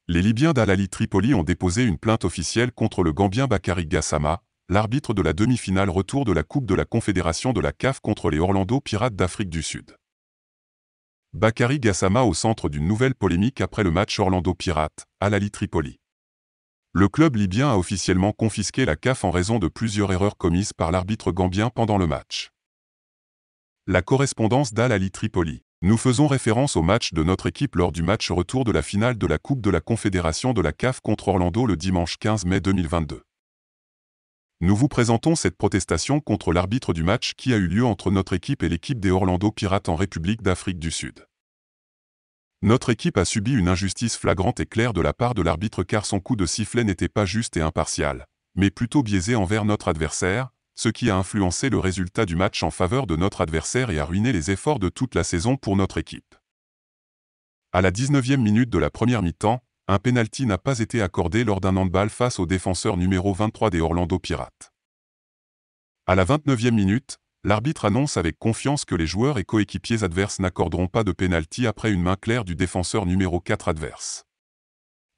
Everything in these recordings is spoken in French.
Les Libyens d'Al Ahly Tripoli ont déposé une plainte officielle contre le Gambien Bakary Gassama, l'arbitre de la demi-finale retour de la Coupe de la Confédération de la CAF contre les Orlando Pirates d'Afrique du Sud. Bakary Gassama au centre d'une nouvelle polémique après le match Orlando Pirates, Al Ahly Tripoli. Le club libyen a officiellement confisqué la CAF en raison de plusieurs erreurs commises par l'arbitre gambien pendant le match. La correspondance d'Al Ahly Tripoli. Nous faisons référence au match de notre équipe lors du match retour de la finale de la Coupe de la Confédération de la CAF contre Orlando le dimanche 15 mai 2022. Nous vous présentons cette protestation contre l'arbitre du match qui a eu lieu entre notre équipe et l'équipe des Orlando Pirates en République d'Afrique du Sud. Notre équipe a subi une injustice flagrante et claire de la part de l'arbitre car son coup de sifflet n'était pas juste et impartial, mais plutôt biaisé envers notre adversaire, ce qui a influencé le résultat du match en faveur de notre adversaire et a ruiné les efforts de toute la saison pour notre équipe. À la 19e minute de la première mi-temps, un pénalty n'a pas été accordé lors d'un handball face au défenseur numéro 23 des Orlando Pirates. À la 29e minute, l'arbitre annonce avec confiance que les joueurs et coéquipiers adverses n'accorderont pas de pénalty après une main claire du défenseur numéro 4 adverse.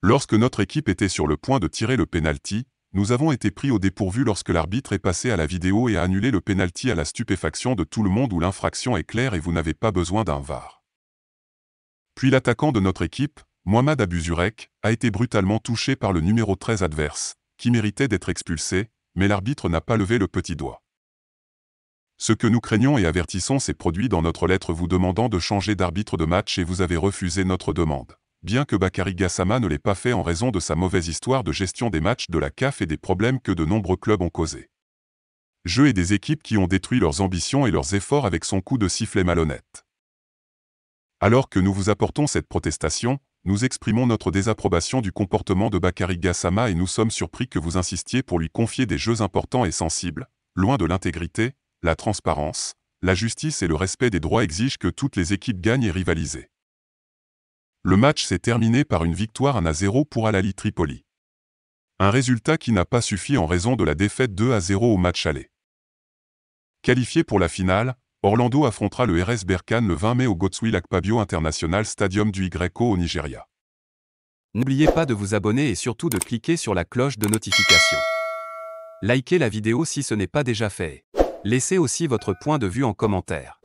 Lorsque notre équipe était sur le point de tirer le pénalty, nous avons été pris au dépourvu lorsque l'arbitre est passé à la vidéo et a annulé le pénalty à la stupéfaction de tout le monde où l'infraction est claire et vous n'avez pas besoin d'un VAR. Puis l'attaquant de notre équipe, Mohamed Abuzurek, a été brutalement touché par le numéro 13 adverse, qui méritait d'être expulsé, mais l'arbitre n'a pas levé le petit doigt. Ce que nous craignons et avertissons s'est produit dans notre lettre vous demandant de changer d'arbitre de match et vous avez refusé notre demande. Bien que Bakary Gassama ne l'ait pas fait en raison de sa mauvaise histoire de gestion des matchs de la CAF et des problèmes que de nombreux clubs ont causés. Jeux et des équipes qui ont détruit leurs ambitions et leurs efforts avec son coup de sifflet malhonnête. Alors que nous vous apportons cette protestation, nous exprimons notre désapprobation du comportement de Bakary Gassama et nous sommes surpris que vous insistiez pour lui confier des jeux importants et sensibles, loin de l'intégrité, la transparence, la justice et le respect des droits exigent que toutes les équipes gagnent et rivalisent. Le match s'est terminé par une victoire 1-0 pour Al Ahly Tripoli. Un résultat qui n'a pas suffi en raison de la défaite 2-0 au match aller. Qualifié pour la finale, Orlando affrontera le RS Berkane le 20 mai au Godswill Akpabio International Stadium du YO au Nigeria. N'oubliez pas de vous abonner et surtout de cliquer sur la cloche de notification. Likez la vidéo si ce n'est pas déjà fait. Laissez aussi votre point de vue en commentaire.